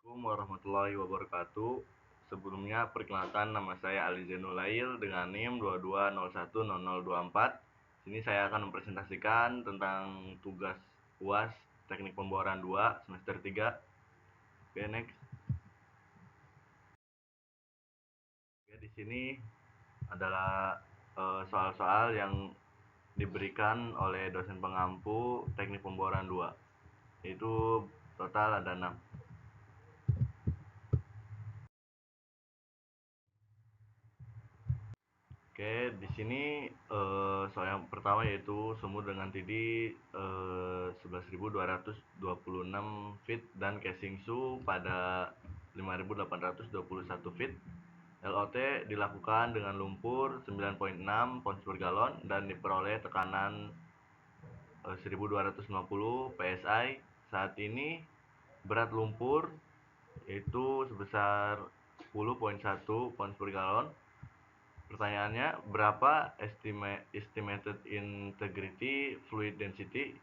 Assalamualaikum warahmatullahi wabarakatuh. Sebelumnya perkenalkan, nama saya Ali Zainul Lail dengan NIM 22010024. Sini saya akan mempresentasikan tentang tugas UAS Teknik Pemboran 2 semester 3. Oke, next. Oke, di sini adalah soal-soal yang diberikan oleh dosen pengampu Teknik Pemboran 2. Itu total ada 6. Oke, di sini soal yang pertama yaitu sumur dengan tidih 11.226 feet dan casing su pada 5.821 feet. LOT dilakukan dengan lumpur 9,6 pounds per galon dan diperoleh tekanan 1.250 psi. Saat ini berat lumpur yaitu sebesar 10,1 pounds per galon. Pertanyaannya, berapa estimated integrity fluid density?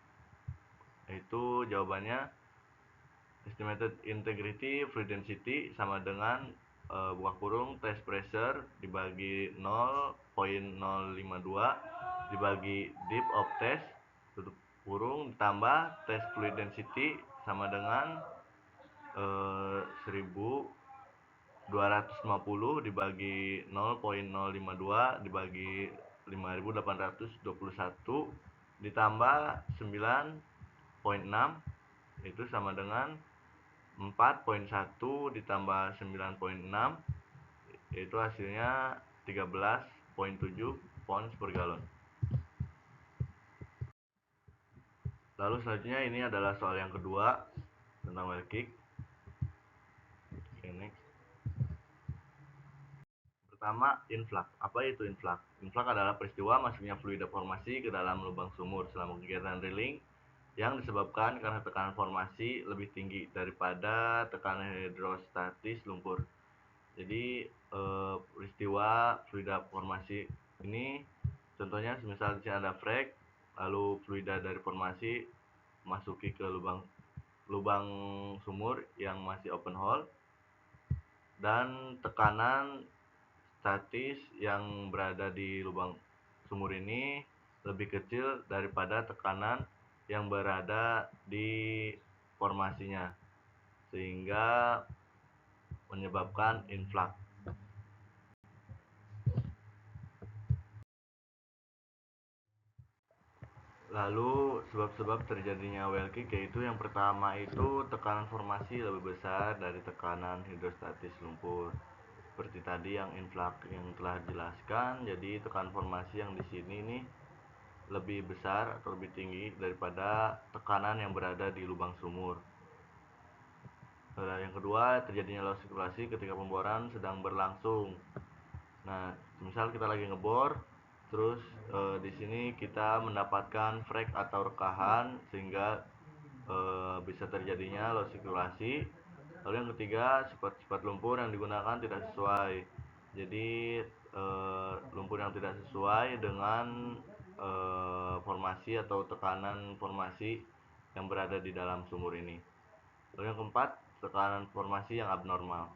Itu jawabannya estimated integrity fluid density sama dengan buka kurung test pressure dibagi 0,052 dibagi depth of test tutup kurung ditambah test fluid density sama dengan 1.250 dibagi 0,052 dibagi 5.821 ditambah 9,6 itu sama dengan 4,1 ditambah 9,6 yaitu hasilnya 13,7 pounds per galon. Lalu selanjutnya ini adalah soal yang kedua tentang well kick. Next. Pertama, influx. Apa itu influx? Influx adalah peristiwa masuknya fluida formasi ke dalam lubang sumur selama kegiatan drilling yang disebabkan karena tekanan formasi lebih tinggi daripada tekanan hidrostatis lumpur. Jadi peristiwa fluida formasi ini contohnya semisal di sini ada frag, lalu fluida dari formasi masuki ke lubang sumur yang masih open hole dan tekanan statis yang berada di lubang sumur ini lebih kecil daripada tekanan yang berada di formasinya sehingga menyebabkan influx. Lalu sebab-sebab terjadinya well kick yaitu yang pertama itu tekanan formasi lebih besar dari tekanan hidrostatis lumpur. Seperti tadi yang influx yang telah dijelaskan, jadi tekanan formasi yang di sini nih lebih besar atau lebih tinggi daripada tekanan yang berada di lubang sumur. Yang kedua, terjadinya loss sirkulasi ketika pemboran sedang berlangsung. Nah, misal kita lagi ngebor, terus di sini kita mendapatkan frag atau rekahan sehingga bisa terjadinya loss sirkulasi. Lalu yang ketiga, sifat-sifat lumpur yang digunakan tidak sesuai. Jadi lumpur yang tidak sesuai dengan formasi atau tekanan formasi yang berada di dalam sumur ini. Lalu yang keempat, tekanan formasi yang abnormal.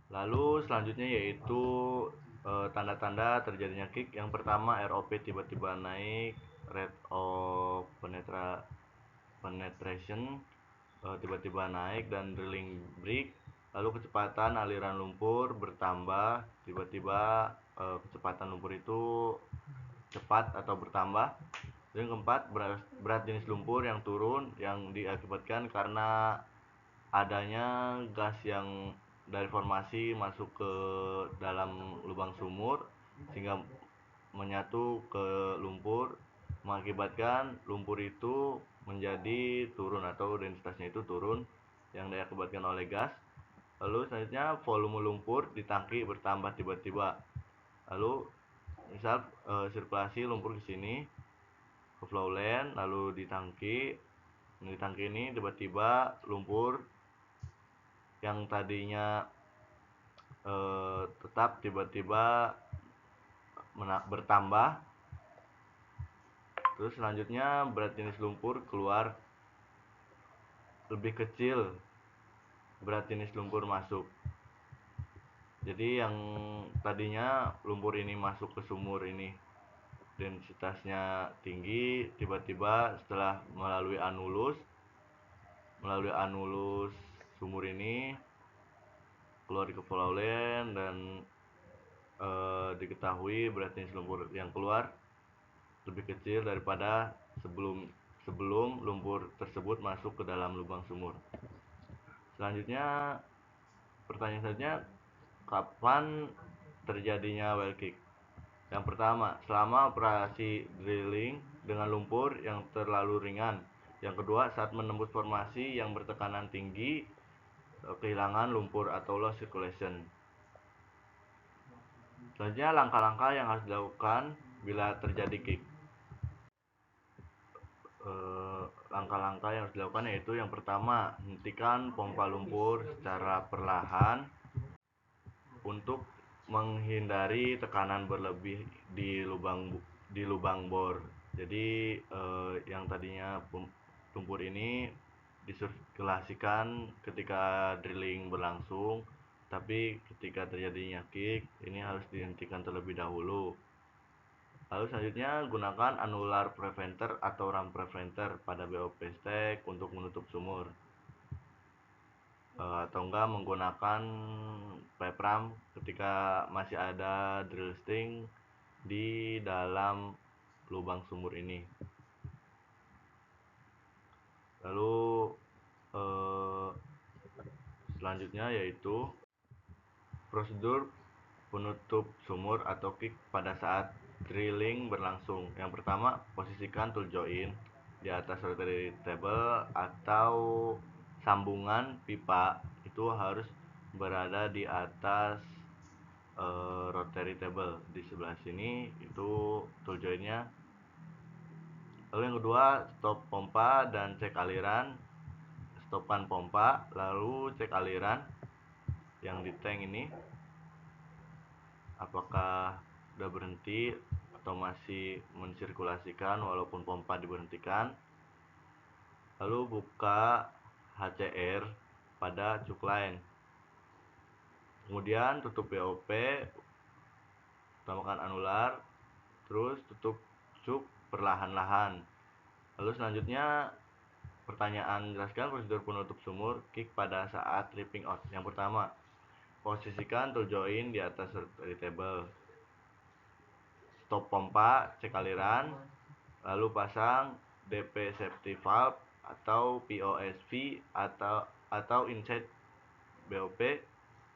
Lalu selanjutnya yaitu tanda-tanda terjadinya kick. Yang pertama, ROP tiba-tiba naik, rate of penetration tiba-tiba naik dan drilling break. Lalu kecepatan aliran lumpur bertambah, tiba-tiba kecepatan lumpur itu cepat atau bertambah. Yang keempat, berat jenis lumpur yang turun yang diakibatkan karena adanya gas yang dari formasi masuk ke dalam lubang sumur sehingga menyatu ke lumpur mengakibatkan lumpur itu menjadi turun atau densitasnya itu turun yang diakibatkan oleh gas. Lalu selanjutnya volume lumpur di tangki bertambah tiba-tiba. Lalu misal sirkulasi lumpur ke sini ke flow line, lalu di tangki ini tiba-tiba lumpur yang tadinya tetap tiba-tiba bertambah. Terus selanjutnya berat jenis lumpur keluar lebih kecil berat jenis lumpur masuk. Jadi yang tadinya lumpur ini masuk ke sumur ini densitasnya tinggi, tiba-tiba setelah melalui anulus sumur ini keluar di Kepulauan Len, dan diketahui berat jenis lumpur yang keluar lebih kecil daripada sebelum lumpur tersebut masuk ke dalam lubang sumur. Selanjutnya, pertanyaan selanjutnya, kapan terjadinya well kick? Yang pertama, selama operasi drilling dengan lumpur yang terlalu ringan. Yang kedua, saat menembus formasi yang bertekanan tinggi, kehilangan lumpur atau loss circulation. Selanjutnya, langkah-langkah yang harus dilakukan bila terjadi kick. Langkah-langkah yang harus dilakukan yaitu yang pertama, hentikan pompa lumpur secara perlahan untuk menghindari tekanan berlebih di lubang bor. Jadi yang tadinya lumpur ini disirkulasikan ketika drilling berlangsung, tapi ketika terjadinya kick ini harus dihentikan terlebih dahulu. Lalu selanjutnya, gunakan annular preventer atau ram preventer pada BOP stack untuk menutup sumur, atau enggak menggunakan pipe ram ketika masih ada drill sting di dalam lubang sumur ini. Lalu selanjutnya yaitu prosedur penutup sumur atau kick pada saat drilling berlangsung. Yang pertama, posisikan tool joint di atas rotary table atau sambungan pipa itu harus berada di atas rotary table. Di sebelah sini itu tool jointnya. Lalu yang kedua, stop pompa dan cek aliran. Stopkan pompa, lalu cek aliran yang di tank ini apakah sudah berhenti atau masih mensirkulasikan walaupun pompa diberhentikan. Lalu buka HCR pada cuk line, kemudian tutup BOP, utamakan anular, terus tutup cuk perlahan-lahan. Lalu selanjutnya, pertanyaan, jelaskan prosedur penutup sumur kick pada saat tripping out. Yang pertama, posisikan tool joint di atas table, stop pompa, cek aliran, lalu pasang DP safety valve atau POSV atau inside BOP,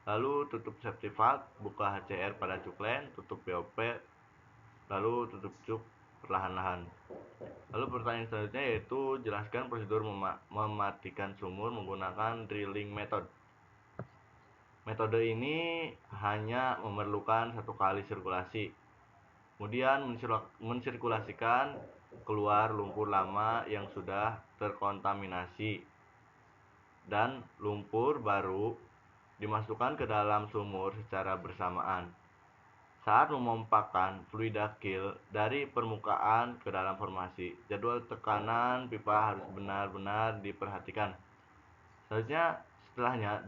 lalu tutup safety valve, buka HCR pada cuk line, tutup BOP, lalu tutup cuk perlahan-lahan. Lalu pertanyaan selanjutnya yaitu jelaskan prosedur mematikan sumur menggunakan drilling method. Metode ini hanya memerlukan satu kali sirkulasi, kemudian mensirkulasikan keluar lumpur lama yang sudah terkontaminasi, dan lumpur baru dimasukkan ke dalam sumur secara bersamaan. Saat memompakan fluida kill dari permukaan ke dalam formasi, jadwal tekanan pipa harus benar-benar diperhatikan. Setelahnya,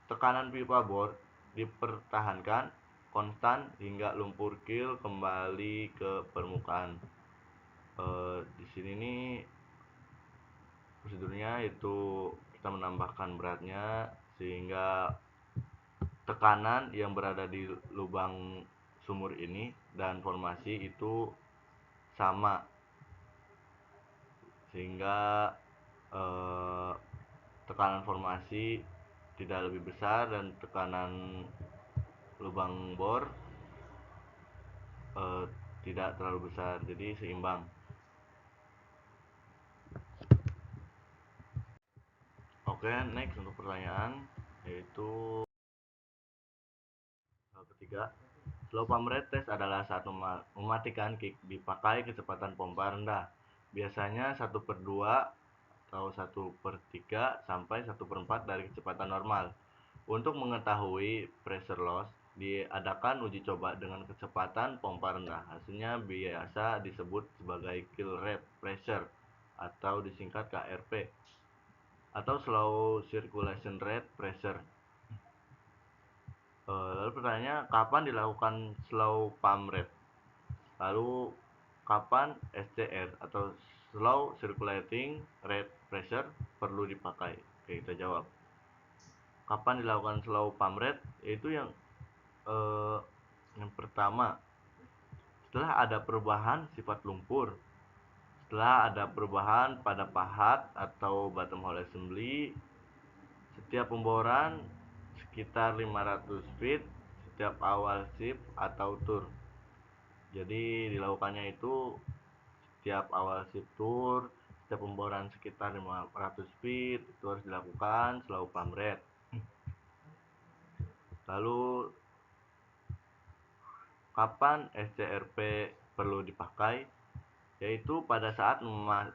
tekanan pipa bor dipertahankan konstan hingga lumpur kill kembali ke permukaan. Di sini nih prosedurnya itu kita menambahkan beratnya sehingga tekanan yang berada di lubang sumur ini dan formasi itu sama, sehingga tekanan formasi tidak lebih besar dan tekanan lubang bor tidak terlalu besar, jadi seimbang. Oke, next untuk pertanyaan yaitu ketiga, slow pump rate test adalah saat mematikan kick dipakai kecepatan pompa rendah, biasanya 1/2 atau 1/3 sampai 1/4 dari kecepatan normal. Untuk mengetahui pressure loss, diadakan uji coba dengan kecepatan pompa rendah. Hasilnya biasa disebut sebagai kill rate pressure atau disingkat KRP. atau slow circulation rate pressure. Lalu pertanyaannya, kapan dilakukan slow pump rate? Lalu kapan SCR atau slow circulating rate pressure perlu dipakai? Oke, kita jawab. Kapan dilakukan slow pump rate? Yaitu yang pertama, setelah ada perubahan sifat lumpur, setelah ada perubahan pada pahat atau bottom hole assembly, setiap pemboran sekitar 500 feet setiap awal shift atau tour. Jadi dilakukannya itu setiap awal shift tour, setiap pemboran sekitar 500 feet itu harus dilakukan slow pump rate. Lalu kapan SCRP perlu dipakai? Yaitu pada saat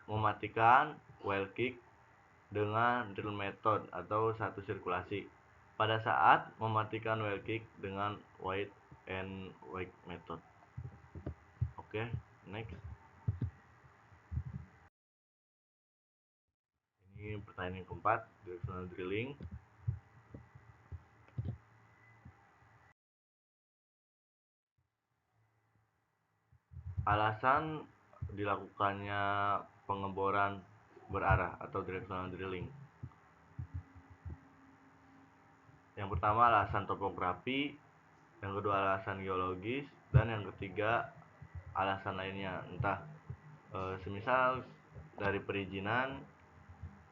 mematikan well kick dengan drill method atau satu sirkulasi. Pada saat mematikan well kick dengan wide and wake method. Oke, next. Ini pertanyaan yang keempat, directional drilling. Alasan dilakukannya pengeboran berarah atau directional drilling. Yang pertama alasan topografi, yang kedua alasan geologis, dan yang ketiga alasan lainnya. Entah semisal dari perizinan,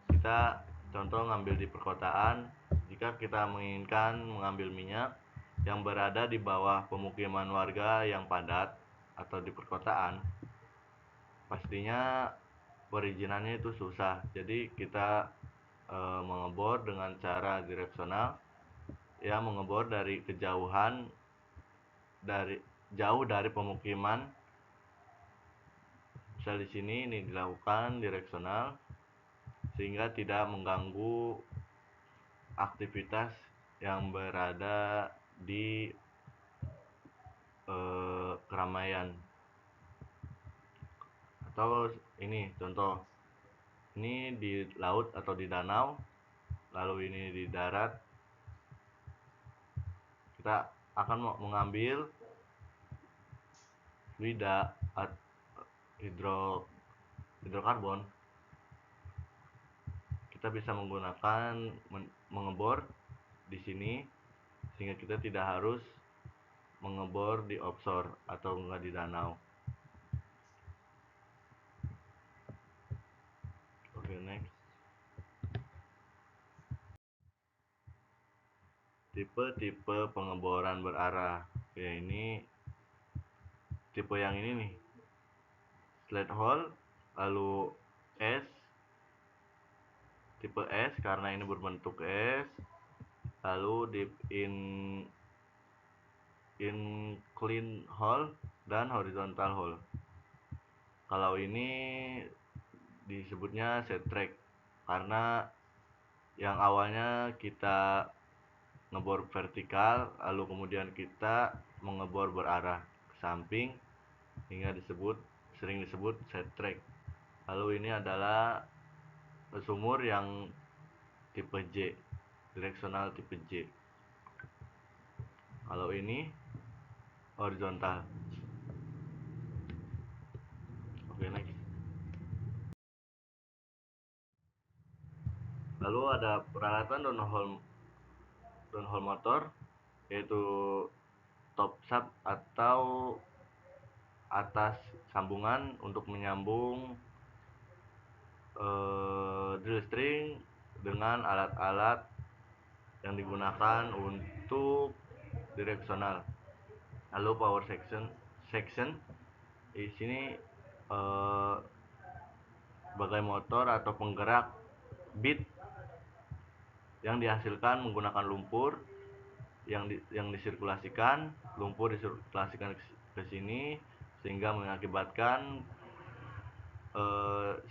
kita contoh ngambil di perkotaan, jika kita menginginkan mengambil minyak yang berada di bawah pemukiman warga yang padat atau di perkotaan, pastinya perizinannya itu susah. Jadi kita mengebor dengan cara direksional, ya mengebor dari kejauhan, jauh dari pemukiman. Misal di sini ini dilakukan direksional sehingga tidak mengganggu aktivitas yang berada di keramaian. Atau ini contoh, ini di laut atau di danau, lalu ini di darat, kita akan mengambil fluida hidrokarbon. Kita bisa menggunakan mengebor di sini sehingga kita tidak harus mengebor di offshore atau enggak di danau. Oke, next. Tipe-tipe pengeboran berarah. Oke, ini tipe yang ini nih, slide hole, lalu S, tipe S karena ini berbentuk S, lalu deep incline hole dan horizontal hole. Kalau ini disebutnya set track karena yang awalnya kita ngebor vertikal, lalu kemudian kita mengebor berarah ke samping hingga sering disebut set track. Lalu ini adalah sumur yang tipe J, direksional tipe J. Kalau ini horizontal. Oke, next. Lalu ada peralatan downhole motor, yaitu top sub atau atas sambungan untuk menyambung drill string dengan alat-alat yang digunakan untuk direksional. Lalu power section di sini sebagai motor atau penggerak bit yang dihasilkan menggunakan lumpur yang disirkulasikan, lumpur disirkulasikan ke sini sehingga mengakibatkan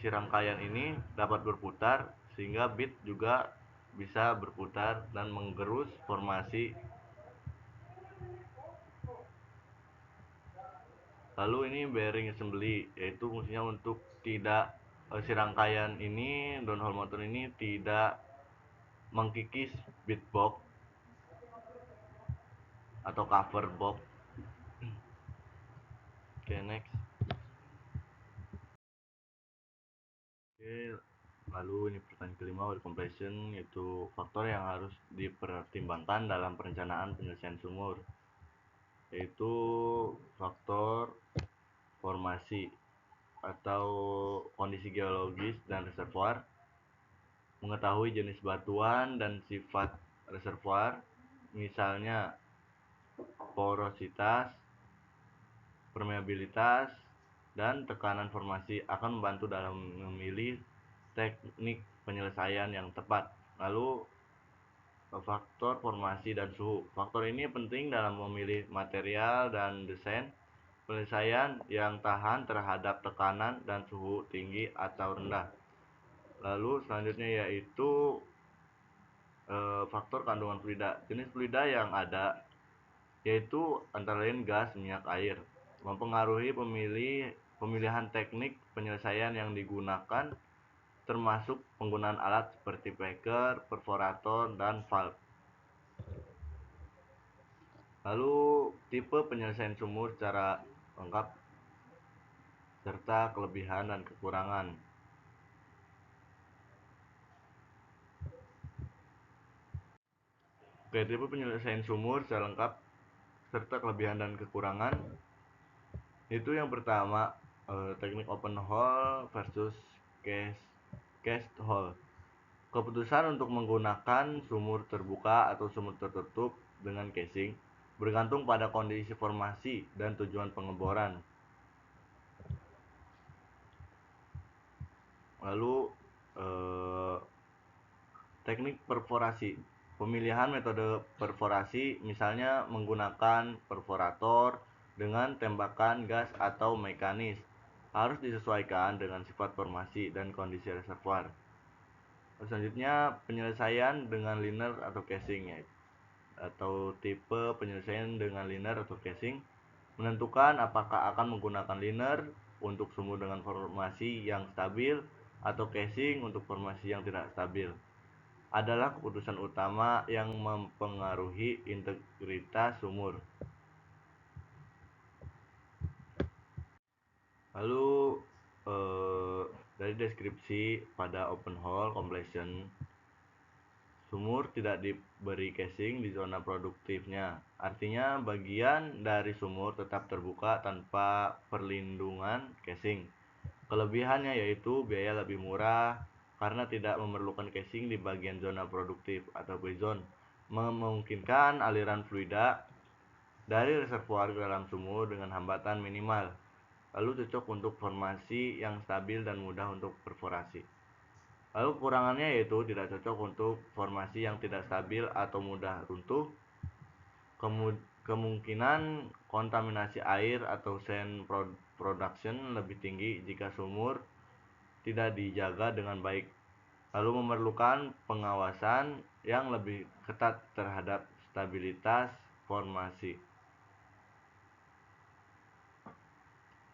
si rangkaian ini dapat berputar sehingga bit juga bisa berputar dan menggerus formasi. Lalu ini bearing assembly, yaitu fungsinya untuk tidak si rangkaian ini, downhole motor ini tidak mengkikis beatbox atau cover box. Oke, next. Oke, lalu ini pertanyaan kelima, well completion, yaitu faktor yang harus dipertimbangkan dalam perencanaan penyelesaian sumur, yaitu faktor formasi atau kondisi geologis dan reservoir, mengetahui jenis batuan dan sifat reservoir, misalnya porositas, permeabilitas, dan tekanan formasi akan membantu dalam memilih teknik penyelesaian yang tepat. Lalu faktor formasi dan suhu. Faktor ini penting dalam memilih material dan desain penyelesaian yang tahan terhadap tekanan dan suhu tinggi atau rendah. Lalu selanjutnya yaitu faktor kandungan fluida. Jenis fluida yang ada yaitu antara lain gas, minyak, air, mempengaruhi pemilihan teknik penyelesaian yang digunakan, termasuk penggunaan alat seperti packer, perforator, dan valve. Lalu tipe penyelesaian sumur secara lengkap serta kelebihan dan kekurangan. Oke, tipe penyelesaian sumur secara lengkap serta kelebihan dan kekurangan. Itu yang pertama, teknik open hole versus cast hole. Keputusan untuk menggunakan sumur terbuka atau sumur tertutup dengan casing bergantung pada kondisi formasi dan tujuan pengeboran. Lalu teknik perforasi. Pemilihan metode perforasi misalnya menggunakan perforator dengan tembakan gas atau mekanis harus disesuaikan dengan sifat formasi dan kondisi reservoir. Selanjutnya penyelesaian dengan liner atau casing, atau tipe penyelesaian dengan liner atau casing menentukan apakah akan menggunakan liner untuk sumur dengan formasi yang stabil atau casing untuk formasi yang tidak stabil adalah keputusan utama yang mempengaruhi integritas sumur. Lalu dari deskripsi pada open hole completion, sumur tidak diberi casing di zona produktifnya. Artinya bagian dari sumur tetap terbuka tanpa perlindungan casing. Kelebihannya yaitu biaya lebih murah karena tidak memerlukan casing di bagian zona produktif atau free zone, memungkinkan aliran fluida dari reservoir ke dalam sumur dengan hambatan minimal. Lalu cocok untuk formasi yang stabil dan mudah untuk perforasi. Lalu kekurangannya yaitu tidak cocok untuk formasi yang tidak stabil atau mudah runtuh, kemungkinan kontaminasi air atau sand production lebih tinggi jika sumur tidak dijaga dengan baik, lalu memerlukan pengawasan yang lebih ketat terhadap stabilitas formasi.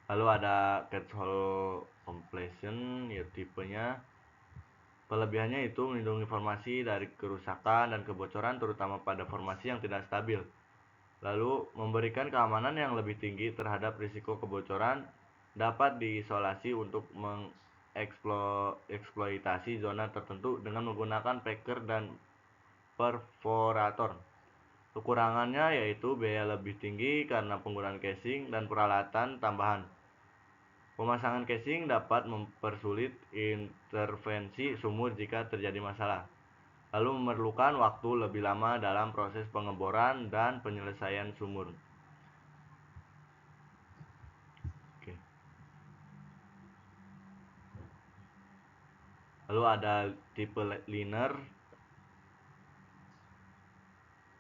Lalu ada catch hole completion, ya tipenya. Kelebihannya itu melindungi formasi dari kerusakan dan kebocoran terutama pada formasi yang tidak stabil. Lalu memberikan keamanan yang lebih tinggi terhadap risiko kebocoran, dapat diisolasi untuk mengeksploitasi zona tertentu dengan menggunakan packer dan perforator. Kekurangannya yaitu biaya lebih tinggi karena penggunaan casing dan peralatan tambahan. Pemasangan casing dapat mempersulit intervensi sumur jika terjadi masalah, lalu memerlukan waktu lebih lama dalam proses pengeboran dan penyelesaian sumur. Oke. Lalu ada tipe liner.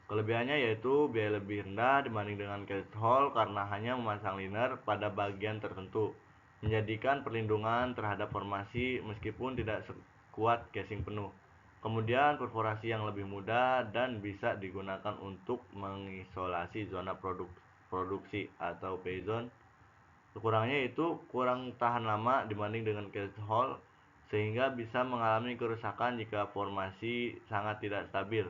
Kelebihannya yaitu biaya lebih rendah dibanding dengan cast hole karena hanya memasang liner pada bagian tertentu, menjadikan perlindungan terhadap formasi meskipun tidak sekuat casing penuh. Kemudian perforasi yang lebih mudah dan bisa digunakan untuk mengisolasi zona produksi atau pay zone. Kekurangannya itu kurang tahan lama dibanding dengan cast hole sehingga bisa mengalami kerusakan jika formasi sangat tidak stabil.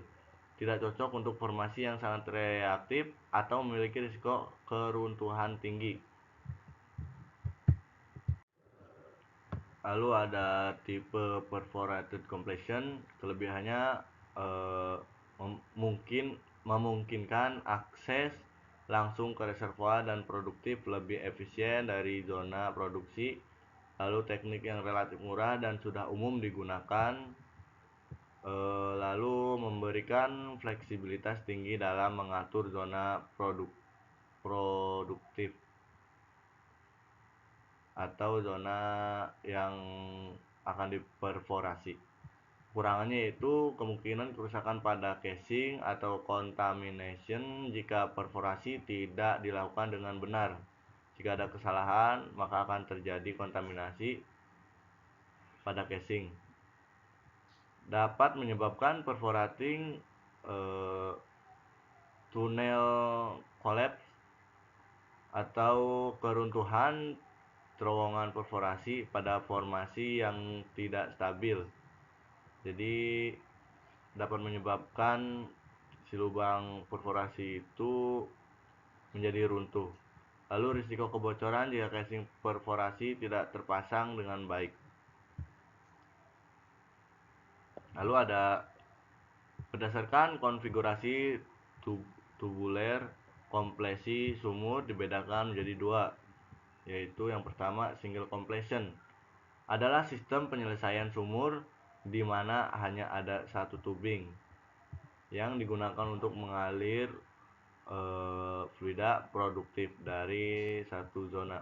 Tidak cocok untuk formasi yang sangat reaktif atau memiliki risiko keruntuhan tinggi. Lalu ada tipe perforated completion. Kelebihannya memungkinkan akses langsung ke reservoir dan produktif lebih efisien dari zona produksi. Lalu teknik yang relatif murah dan sudah umum digunakan. Lalu memberikan fleksibilitas tinggi dalam mengatur zona produktif atau zona yang akan diperforasi. Kurangannya yaitu kemungkinan kerusakan pada casing atau contamination jika perforasi tidak dilakukan dengan benar. Jika ada kesalahan, maka akan terjadi kontaminasi pada casing. Dapat menyebabkan perforating tunnel collapse atau keruntuhan terowongan perforasi pada formasi yang tidak stabil. Jadi dapat menyebabkan si lubang perforasi itu menjadi runtuh. Lalu risiko kebocoran jika casing perforasi tidak terpasang dengan baik. Lalu ada berdasarkan konfigurasi tubuler, kompresi sumur dibedakan menjadi dua, yaitu yang pertama single completion adalah sistem penyelesaian sumur di mana hanya ada satu tubing yang digunakan untuk mengalir fluida produktif dari satu zona.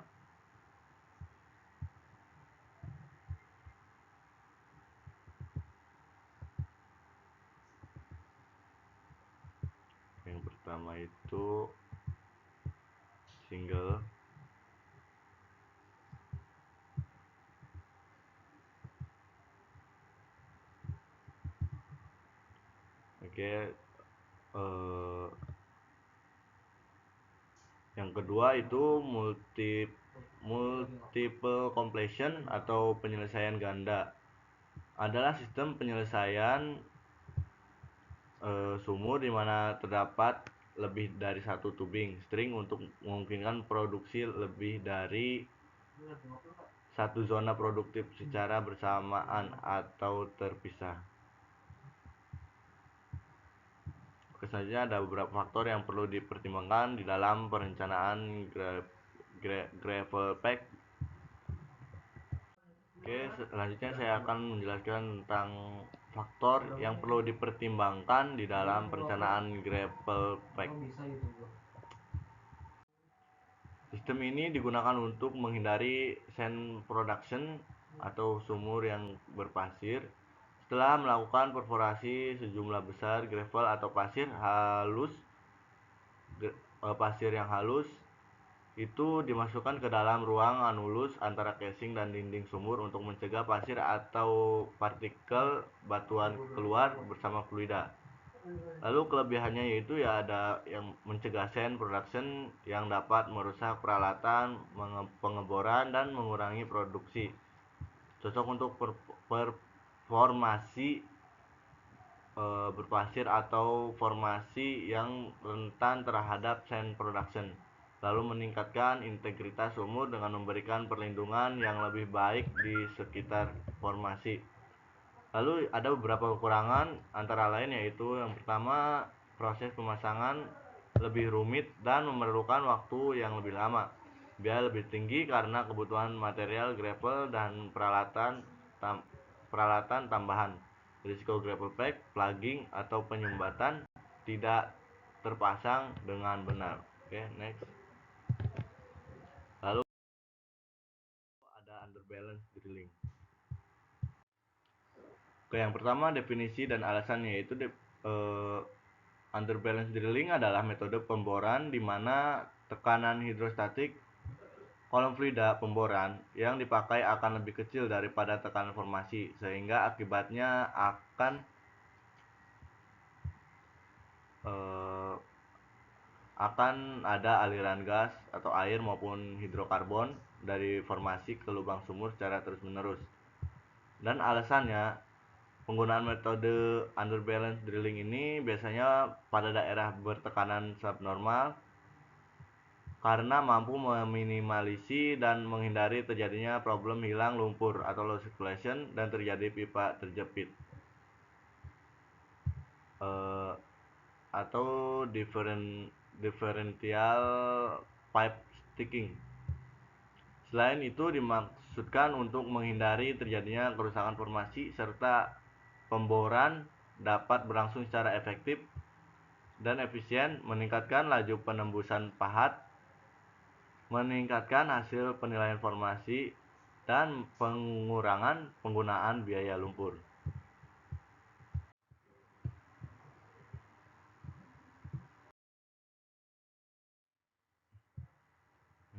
Yang pertama itu single. Oke, yang kedua itu multiple completion atau penyelesaian ganda adalah sistem penyelesaian sumur di mana terdapat lebih dari satu tubing string untuk memungkinkan produksi lebih dari satu zona produktif secara bersamaan atau terpisah. Selanjutnya ada beberapa faktor yang perlu dipertimbangkan di dalam perencanaan gravel pack. Oke, selanjutnya saya akan menjelaskan tentang faktor yang perlu dipertimbangkan di dalam perencanaan gravel pack. Sistem ini digunakan untuk menghindari sand production atau sumur yang berpasir. Setelah melakukan perforasi sejumlah besar gravel atau pasir yang halus itu dimasukkan ke dalam ruang anulus antara casing dan dinding sumur untuk mencegah pasir atau partikel batuan keluar bersama fluida. Lalu kelebihannya yaitu ya ada yang mencegah sand production yang dapat merusak peralatan pengeboran dan mengurangi produksi. Cocok untuk formasi berpasir atau formasi yang rentan terhadap sand production. Lalu meningkatkan integritas sumur dengan memberikan perlindungan yang lebih baik di sekitar formasi. Lalu ada beberapa kekurangan antara lain yaitu yang pertama proses pemasangan lebih rumit dan memerlukan waktu yang lebih lama. Biaya lebih tinggi karena kebutuhan material gravel dan peralatan tambahan. Risiko gravel pack, plugging atau penyumbatan tidak terpasang dengan benar. Oke, next. Lalu ada underbalance drilling. Oke, yang pertama definisi dan alasannya yaitu underbalance drilling adalah metode pemboran di mana tekanan hidrostatik kolom fluida pemboran yang dipakai akan lebih kecil daripada tekanan formasi, sehingga akibatnya akan ada aliran gas atau air maupun hidrokarbon dari formasi ke lubang sumur secara terus-menerus. Dan alasannya, penggunaan metode underbalance drilling ini biasanya pada daerah bertekanan subnormal karena mampu meminimalisi dan menghindari terjadinya problem hilang lumpur atau low circulation dan terjadi pipa terjepit atau differential pipe sticking. Selain itu dimaksudkan untuk menghindari terjadinya kerusakan formasi serta pemboran dapat berlangsung secara efektif dan efisien, meningkatkan laju penembusan pahat, meningkatkan hasil penilaian formasi, dan pengurangan penggunaan biaya lumpur.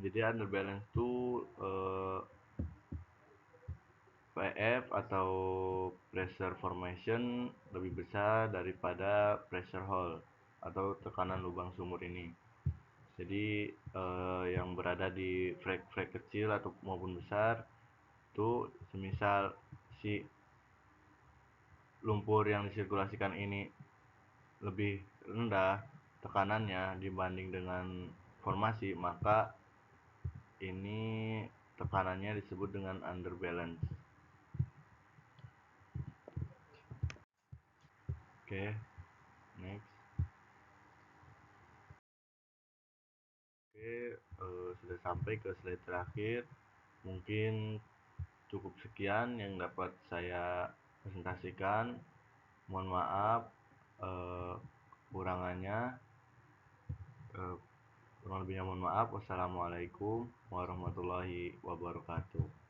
Jadi underbalance itu PF atau pressure formation lebih besar daripada pressure hole atau tekanan lubang sumur ini. Jadi yang berada di frek-frek kecil atau maupun besar itu semisal si lumpur yang disirkulasikan ini lebih rendah tekanannya dibanding dengan formasi, maka ini tekanannya disebut dengan underbalance. Oke, next. Oke, sudah sampai ke slide terakhir. Mungkin cukup sekian yang dapat saya presentasikan. Mohon maaf kurangannya. Kurang lebihnya mohon maaf. Wassalamualaikum warahmatullahi wabarakatuh.